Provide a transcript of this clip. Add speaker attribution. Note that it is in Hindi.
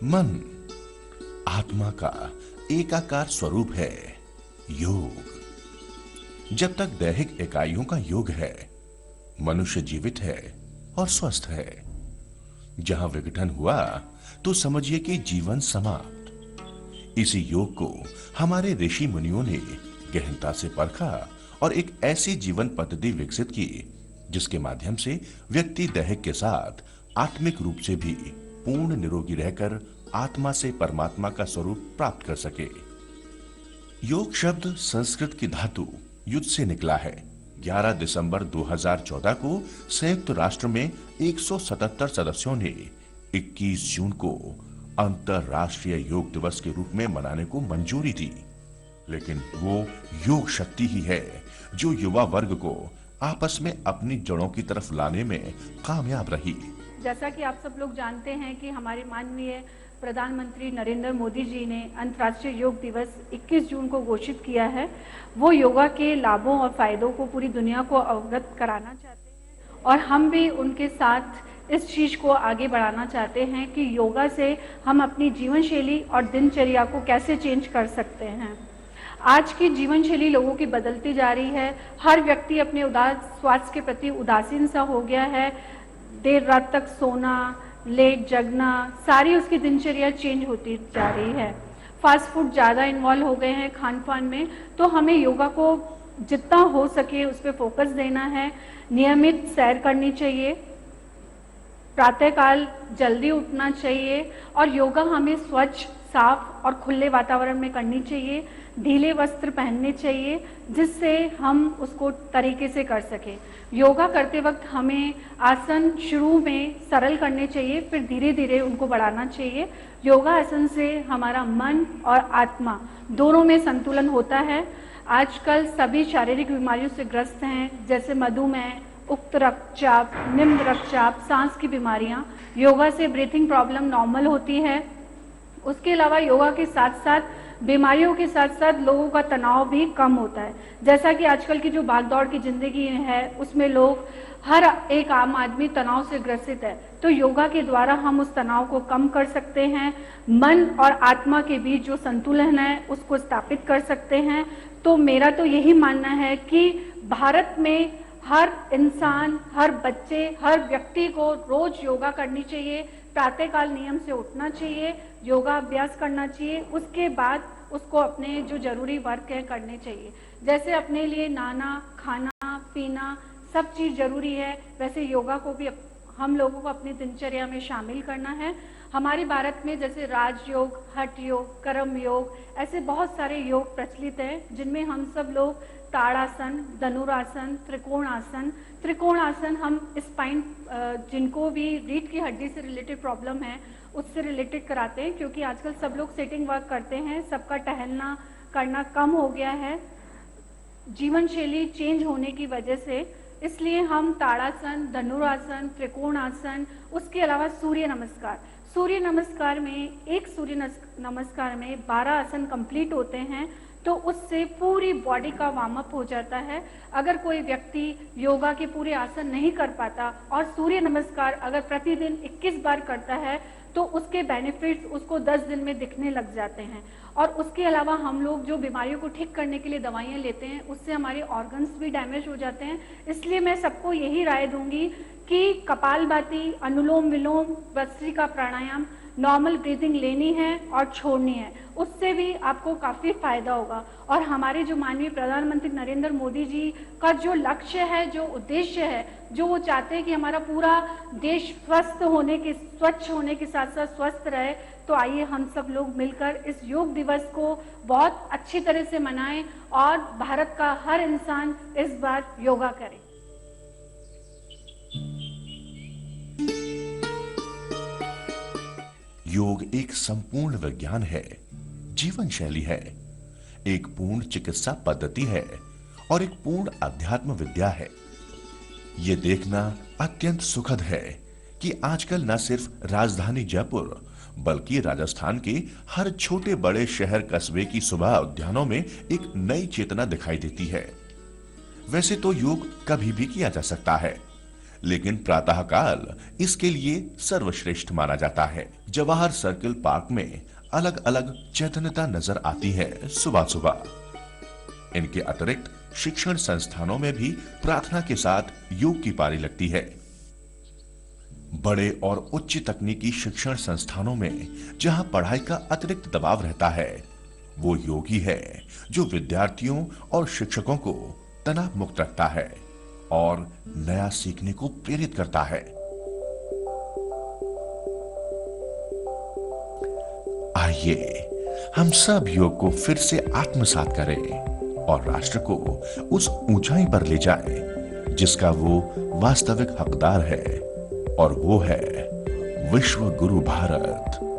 Speaker 1: मन आत्मा का एकाकार स्वरूप है। योग जब तक दैहिक इकाइयों का योग है, मनुष्य जीवित है और स्वस्थ है। जहां विघटन हुआ तो समझिए कि जीवन समाप्त। इसी योग को हमारे ऋषि मुनियों ने गहनता से परखा और एक ऐसी जीवन पद्धति विकसित की जिसके माध्यम से व्यक्ति दैहिक के साथ आत्मिक रूप से भी पूर्ण निरोगी रहकर आत्मा से परमात्मा का स्वरूप प्राप्त कर सके। योग शब्द संस्कृत की धातु युद्ध से निकला है। 11 दिसंबर 2014 को संयुक्त राष्ट्र में 177 सदस्यों ने 21 जून को अंतरराष्ट्रीय योग दिवस के रूप में मनाने को मंजूरी दी। लेकिन वो योग शक्ति ही है जो युवा वर्ग को आपस में अपनी जड़ों की तरफ लाने में कामयाब रही।
Speaker 2: जैसा कि आप सब लोग जानते हैं कि हमारे माननीय प्रधानमंत्री नरेंद्र मोदी जी ने अंतर्राष्ट्रीय योग दिवस 21 जून को घोषित किया है। वो योगा के लाभों और फायदों को पूरी दुनिया को अवगत कराना चाहते हैं और हम भी उनके साथ इस चीज़ को आगे बढ़ाना चाहते हैं कि योगा से हम अपनी जीवन शैली और दिनचर्या को कैसे चेंज कर सकते हैं। आज की जीवन शैली लोगों की बदलती जा रही है। हर व्यक्ति अपने स्वास्थ्य के प्रति उदासीन सा हो गया है। देर रात तक सोना, लेट जगना, सारी उसकी दिनचर्या चेंज होती जा रही है। फास्ट फूड ज़्यादा इन्वॉल्व हो गए हैं खान पान में, तो हमें योगा को जितना हो सके उस पर फोकस देना है। नियमित सैर करनी चाहिए, प्रातःकाल जल्दी उठना चाहिए और योगा हमें स्वच्छ, साफ और खुले वातावरण में करनी चाहिए। ढीले वस्त्र पहनने चाहिए जिससे हम उसको तरीके से कर सकें। योगा करते वक्त हमें आसन शुरू में सरल करने चाहिए, फिर धीरे धीरे उनको बढ़ाना चाहिए। योगा आसन से हमारा मन और आत्मा दोनों में संतुलन होता है। आजकल सभी शारीरिक बीमारियों से ग्रस्त हैं, जैसे मधुमेह, उच्च रक्तचाप, निम्न रक्तचाप, सांस की बीमारियां। योगा से ब्रीथिंग प्रॉब्लम नॉर्मल होती है। उसके अलावा योगा के साथ साथ बीमारियों के साथ साथ लोगों का तनाव भी कम होता है। जैसा कि आजकल की जो भागदौड़ की जिंदगी है उसमें लोग, हर एक आम आदमी तनाव से ग्रसित है, तो योगा के द्वारा हम उस तनाव को कम कर सकते हैं। मन और आत्मा के बीच जो संतुलन है उसको स्थापित कर सकते हैं। तो मेरा तो यही मानना है कि भारत में हर इंसान, हर बच्चे, हर व्यक्ति को रोज योगा करनी चाहिए। प्रातःकाल नियम से उठना चाहिए, योगा अभ्यास करना चाहिए। उसके बाद उसको अपने जो जरूरी वर्क है करने चाहिए। जैसे अपने लिए नहाना, खाना, पीना सब चीज़ जरूरी है, वैसे योगा को भी हम लोगों को अपनी दिनचर्या में शामिल करना है। हमारे भारत में जैसे राजयोग, हठ योग, कर्म योग, ऐसे बहुत सारे योग प्रचलित हैं जिनमें हम सब लोग ताड़ासन, धनुरासन, त्रिकोणासन हम स्पाइन, जिनको भी रीढ़ की हड्डी से रिलेटेड प्रॉब्लम है उससे रिलेटेड कराते हैं, क्योंकि आजकल सब लोग सिटिंग वर्क करते हैं, सबका टहलना करना कम हो गया है जीवन शैली चेंज होने की वजह से। इसलिए हम ताड़ासन, धनुरासन, त्रिकोणासन, उसके अलावा सूर्य नमस्कार में एक सूर्य नमस्कार में 12 आसन कंप्लीट होते हैं, तो उससे पूरी बॉडी का वार्म अप हो जाता है। अगर कोई व्यक्ति योगा के पूरे आसन नहीं कर पाता और सूर्य नमस्कार अगर प्रतिदिन 21 बार करता है तो उसके बेनिफिट्स उसको 10 दिन में दिखने लग जाते हैं। और उसके अलावा हम लोग जो बीमारियों को ठीक करने के लिए दवाइयाँ लेते हैं उससे हमारे ऑर्गन्स भी डैमेज हो जाते हैं। इसलिए मैं सबको यही राय दूंगी कि कपालभाति, अनुलोम विलोम, भस्त्रिका प्राणायाम, नॉर्मल ब्रीदिंग लेनी है और छोड़नी है, उससे भी आपको काफ़ी फायदा होगा। और हमारे जो माननीय प्रधानमंत्री नरेंद्र मोदी जी का जो लक्ष्य है, जो उद्देश्य है, जो वो चाहते हैं कि हमारा पूरा देश स्वच्छ होने के साथ साथ स्वस्थ रहे, तो आइए हम सब लोग मिलकर इस योग दिवस को बहुत अच्छी तरह से मनाएं और भारत का हर इंसान इस बार योगा करे।
Speaker 1: योग एक संपूर्ण विज्ञान है, जीवन शैली है, एक पूर्ण चिकित्सा पद्धति है और एक पूर्ण अध्यात्म विद्या है। यह देखना अत्यंत सुखद है कि आजकल न सिर्फ राजधानी जयपुर बल्कि राजस्थान के हर छोटे बड़े शहर कस्बे की सुबह उद्यानों में एक नई चेतना दिखाई देती है। वैसे तो योग कभी भी किया जा सकता है, लेकिन प्रातःकाल इसके लिए सर्वश्रेष्ठ माना जाता है। जवाहर सर्किल पार्क में अलग अलग चैतन्यता नजर आती है सुबह सुबह। इनके अतिरिक्त शिक्षण संस्थानों में भी प्रार्थना के साथ योग की पारी लगती है। बड़े और उच्च तकनीकी शिक्षण संस्थानों में जहां पढ़ाई का अतिरिक्त दबाव रहता है, वो योगी है जो विद्यार्थियों और शिक्षकों को तनाव मुक्त रखता है और नया सीखने को प्रेरित करता है। आइए हम सब योग को फिर से आत्मसात करें और राष्ट्र को उस ऊंचाई पर ले जाएं जिसका वो वास्तविक हकदार है, और वो है विश्व गुरु भारत।